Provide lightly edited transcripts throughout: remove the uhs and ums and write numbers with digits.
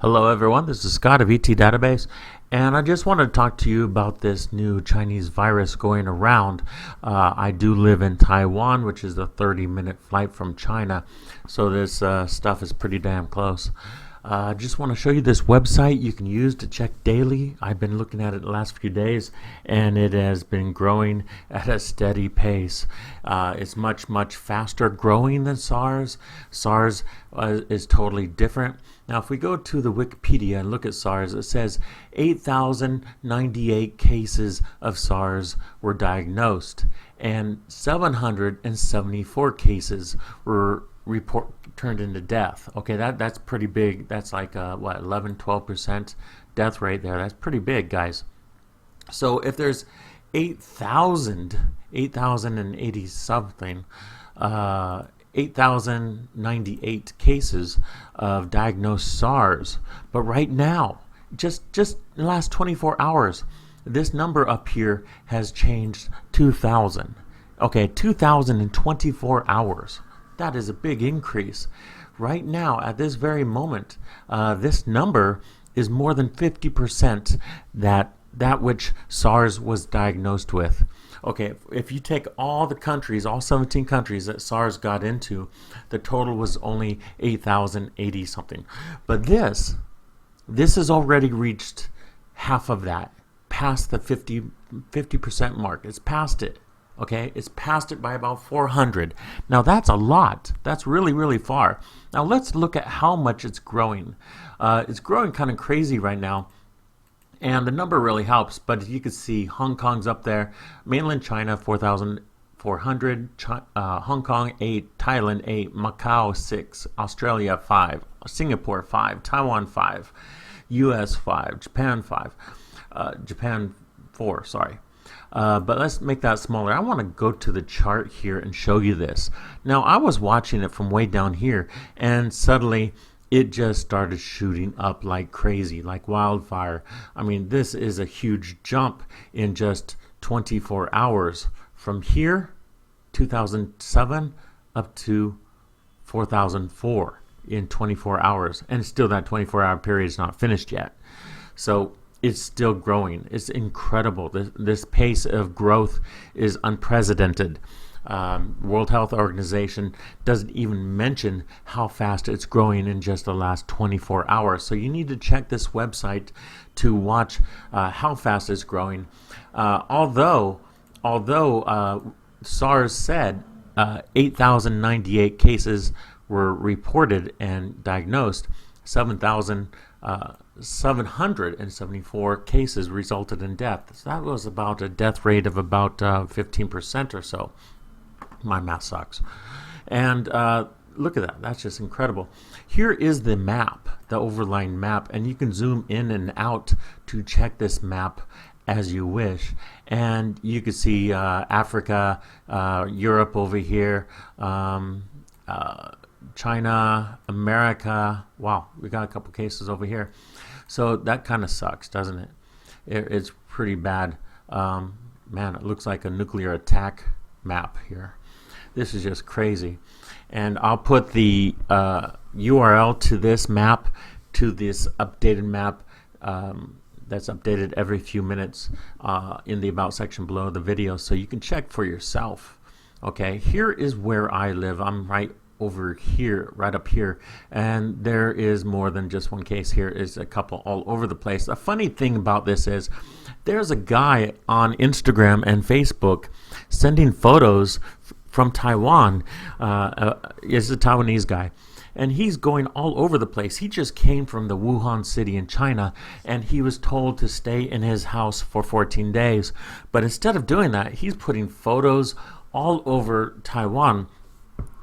Hello everyone, this is Scott of ET Database, and I just wanted to talk to you about this new Chinese virus going around. I do live in Taiwan, which is a 30-minute flight from China, so this stuff is pretty damn close. I just want to show you this website you can use to check daily. I've been looking at it the last few days, and it has been growing at a steady pace. It's much faster growing than SARS. SARS is totally different. Now, if we go to the Wikipedia and look at SARS, it says 8,098 cases of SARS were diagnosed, and 774 cases were turned into death. Okay, that's pretty big. That's like what, 11-12% death rate there. That's pretty big, guys. So if there's 8,080 something 8,098 cases of diagnosed SARS, but right now, just in the last 24 hours, this number up here has changed 2,000. Okay, 2,000 in 24 hours. That is a big increase. Right now, at this very moment, this number is more than 50% that which SARS was diagnosed with. Okay, if you take all the countries, all 17 countries that SARS got into, the total was only 8,080 something. But this has already reached half of that, past the 50% mark. It's past it. Okay, it's past it by about 400. Now that's a lot. That's really far. Now let's look at how much it's growing. It's growing kind of crazy right now. And the number really helps, but you can see Hong Kong's up there, mainland China 4,400, Hong Kong 8, Thailand 8, Macau 6, Australia 5, Singapore 5, Taiwan 5, US 5, Japan 5, Japan 4, sorry. But let's make that smaller. I want to go to the chart here and show you this. Now, I was watching it from way down here, and suddenly it just started shooting up like crazy, like wildfire. I mean, this is a huge jump in just 24 hours. From here, 2007, up to 4004 in 24 hours. And still that 24-hour period is not finished yet. So it's still growing. It's incredible. This pace of growth is unprecedented. World Health Organization doesn't even mention how fast it's growing in just the last 24 hours. So you need to check this website to watch how fast it's growing. Although SARS said 8,098 cases were reported and diagnosed, 774 cases resulted in death. So that was about a death rate of about 15% or so. My math sucks. And look at that. That's just incredible. Here is the map, the overlying map, and you can zoom in and out to check this map as you wish. And you can see Africa, Europe over here, China, America. Wow, we got a couple cases over here. So that kind of sucks, doesn't it? It's pretty bad. Man, it looks like a nuclear attack map here. This is just crazy. And I'll put the URL to this map, to this updated map that's updated every few minutes in the About section below the video, so you can check for yourself. Okay, here is where I live. I'm right over here, right up here, and there is more than just one case. Here is a couple all over the place. The funny thing about this is there's a guy on Instagram and Facebook sending photos from Taiwan. Is a Taiwanese guy, and he's going all over the place. He just came from the Wuhan city in China, and he was told to stay in his house for 14 days. But instead of doing that, he's putting photos all over Taiwan.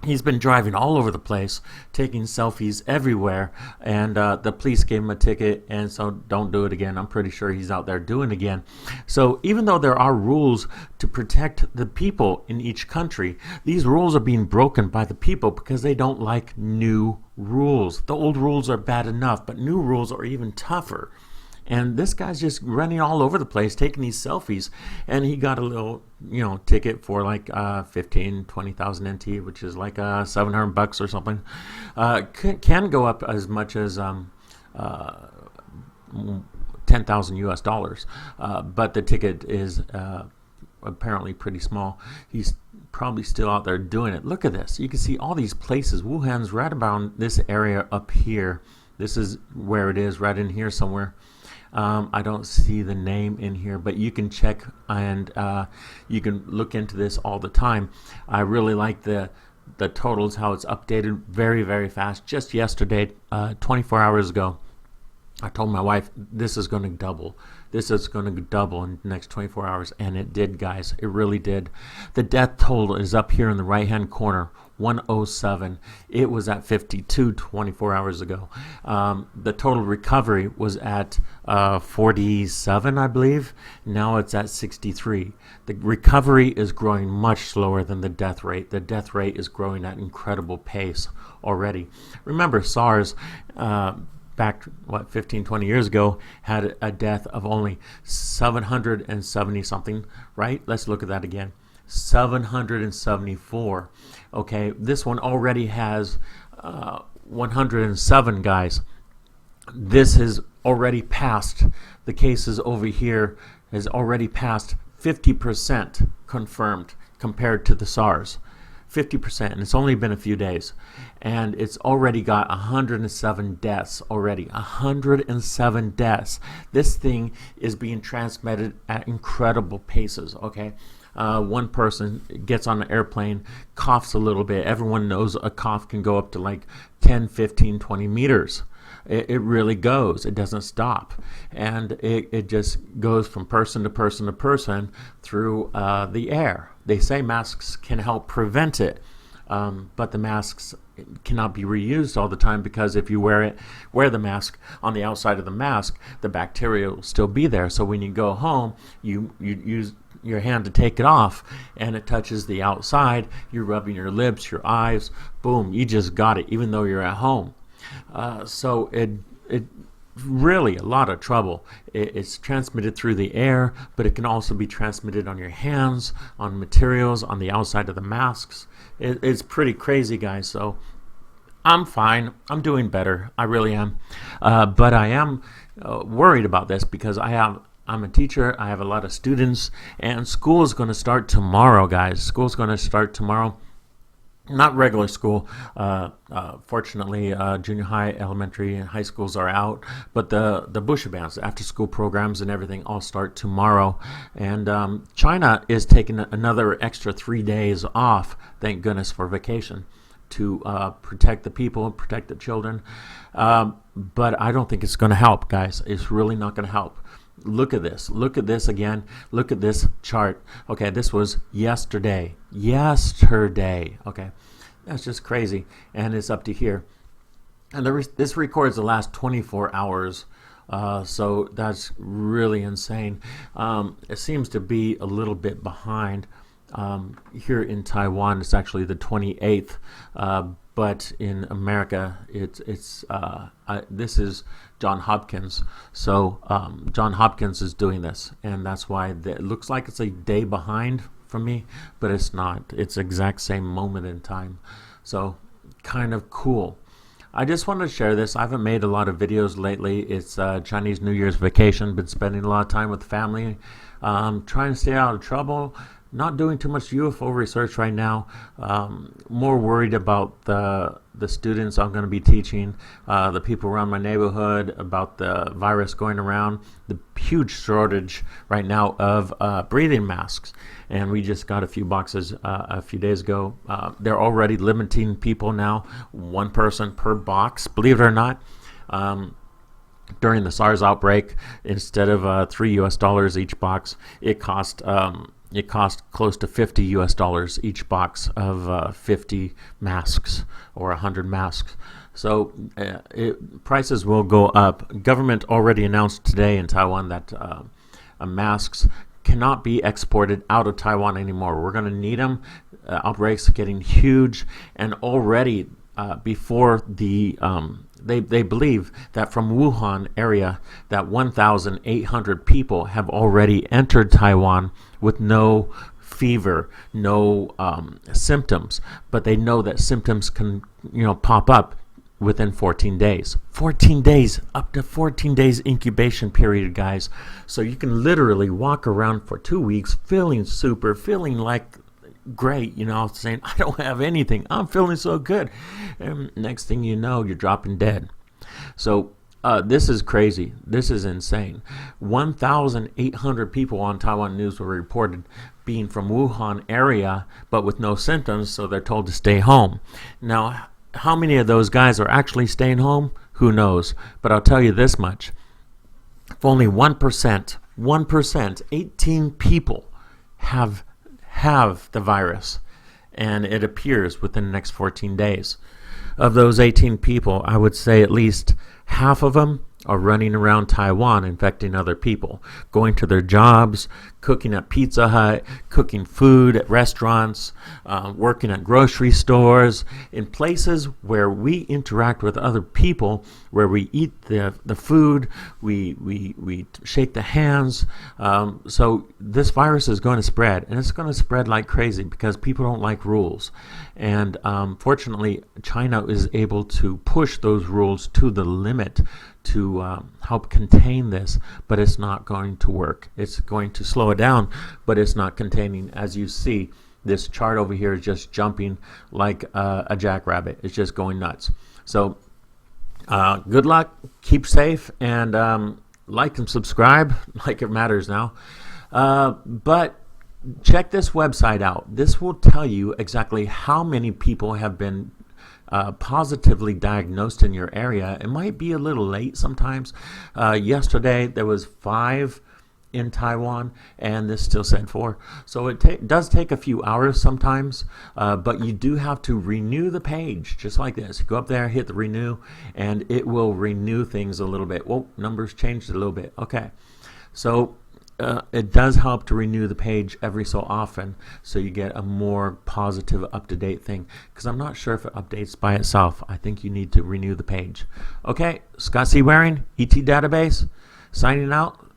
He's been driving all over the place, taking selfies everywhere, and the police gave him a ticket, and so don't do it again. I'm pretty sure he's out there doing it again. So even though there are rules to protect the people in each country, these rules are being broken by the people because they don't like new rules. The old rules are bad enough, but new rules are even tougher. And this guy's just running all over the place, taking these selfies, and he got a little, ticket for like 20,000 NT, which is like $700 or something. Can go up as much as $10,000 US. But the ticket is apparently pretty small. He's probably still out there doing it. Look at this. You can see all these places. Wuhan's right about this area up here. This is where it is, right in here somewhere. I don't see the name in here, but you can check and you can look into this all the time. I really like the totals, how it's updated very, very fast. Just yesterday, 24 hours ago, I told my wife this is going to double. This is going to double in the next 24 hours, and it did, guys. It really did. The death toll is up here in the right-hand corner, 107. It was at 52 24 hours ago. The total recovery was at 47, I believe. Now it's at 63. The recovery is growing much slower than the death rate. The death rate is growing at incredible pace already. Remember, SARS, back 15-20 years ago, had a death of only 770 something, right? Let's look at that again. 774. Okay, this one already has 107, guys. This has already passed, the cases over here has already passed 50% confirmed compared to the SARS. 50%, and it's only been a few days, and it's already got 107 deaths already. 107 deaths. This thing is being transmitted at incredible paces. Okay, one person gets on an airplane, coughs a little bit. Everyone knows a cough can go up to like 10, 15, 20 meters. It really goes. It doesn't stop, and it just goes from person to person to person through the air. They say masks can help prevent it, but the masks cannot be reused all the time, because if you wear the mask, on the outside of the mask, the bacteria will still be there. So when you go home, you use your hand to take it off, and it touches the outside. You're rubbing your lips, your eyes, boom, you just got it, even though you're at home. So it really a lot of trouble. It's transmitted through the air, but it can also be transmitted on your hands, on materials, on the outside of the masks. It's pretty crazy, guys. So I'm fine. I'm doing better. I really am. But I am worried about this, because I'm a teacher. I have a lot of students, and school is going to start tomorrow, guys. School's going to start tomorrow. Not regular school. Fortunately, junior high, elementary, and high schools are out. But the Bush Bands, after school programs and everything all start tomorrow. And China is taking another extra 3 days off, thank goodness, for vacation, to protect the people and protect the children. But I don't think it's going to help, guys. It's really not going to help. Look at this. Look at this again. Look at this chart. Okay, this was yesterday. Okay, that's just crazy. And it's up to here. And this records the last 24 hours. So that's really insane. It seems to be a little bit behind. Here in Taiwan, it's actually the 28th. But in America, this is John Hopkins. So John Hopkins is doing this, and that's why it looks like it's a day behind from me, but it's not. It's the exact same moment in time. So kind of cool. I just wanted to share this. I haven't made a lot of videos lately. It's Chinese New Year's vacation. Been spending a lot of time with the family, trying to stay out of trouble. Not doing too much UFO research right now. More worried about the students I'm going to be teaching, the people around my neighborhood, about the virus going around, the huge shortage right now of breathing masks. And we just got a few boxes a few days ago. They're already limiting people now, one person per box, believe it or not. During the SARS outbreak, instead of $3 US each box, it cost close to $50 US each box of 50 masks or 100 masks. So prices will go up. Government already announced today in Taiwan that masks cannot be exported out of Taiwan anymore. We're going to need them. Outbreaks are getting huge, and already before the they believe that from Wuhan area that 1,800 people have already entered Taiwan with no fever, no symptoms, but they know that symptoms can pop up within 14 days. 14 days, up to 14 days incubation period, guys. So you can literally walk around for 2 weeks feeling super, feeling like great, saying, I don't have anything. I'm feeling so good. And next thing you know, you're dropping dead. So this is crazy. This is insane. 1,800 people on Taiwan News were reported being from Wuhan area, but with no symptoms, so they're told to stay home. Now, how many of those guys are actually staying home? Who knows? But I'll tell you this much. If only 1%, 18 people have the virus, and it appears within the next 14 days. Of those 18 people, I would say at least half of them are running around Taiwan infecting other people, going to their jobs, cooking at Pizza Hut, cooking food at restaurants, working at grocery stores, in places where we interact with other people, where we eat the food, we shake the hands. So this virus is going to spread, and it's going to spread like crazy because people don't like rules. And fortunately, China is able to push those rules to the limit to help contain this, but it's not going to work. It's going to slow it down, but it's not containing. As you see, this chart over here is just jumping like a jackrabbit. It's just going nuts. So good luck, keep safe, and like and subscribe like it matters now. But check this website out. This will tell you exactly how many people have been positively diagnosed in your area. It might be a little late sometimes. Yesterday there was 5 in Taiwan, and this still said 4. So it does take a few hours sometimes, but you do have to renew the page just like this. You go up there, hit the renew, and it will renew things a little bit. Well, numbers changed a little bit. Okay, so it does help to renew the page every so often, so you get a more positive, up-to-date thing, because I'm not sure if it updates by itself. I think you need to renew the page. Okay, Scott C. Waring, ET Database, signing out.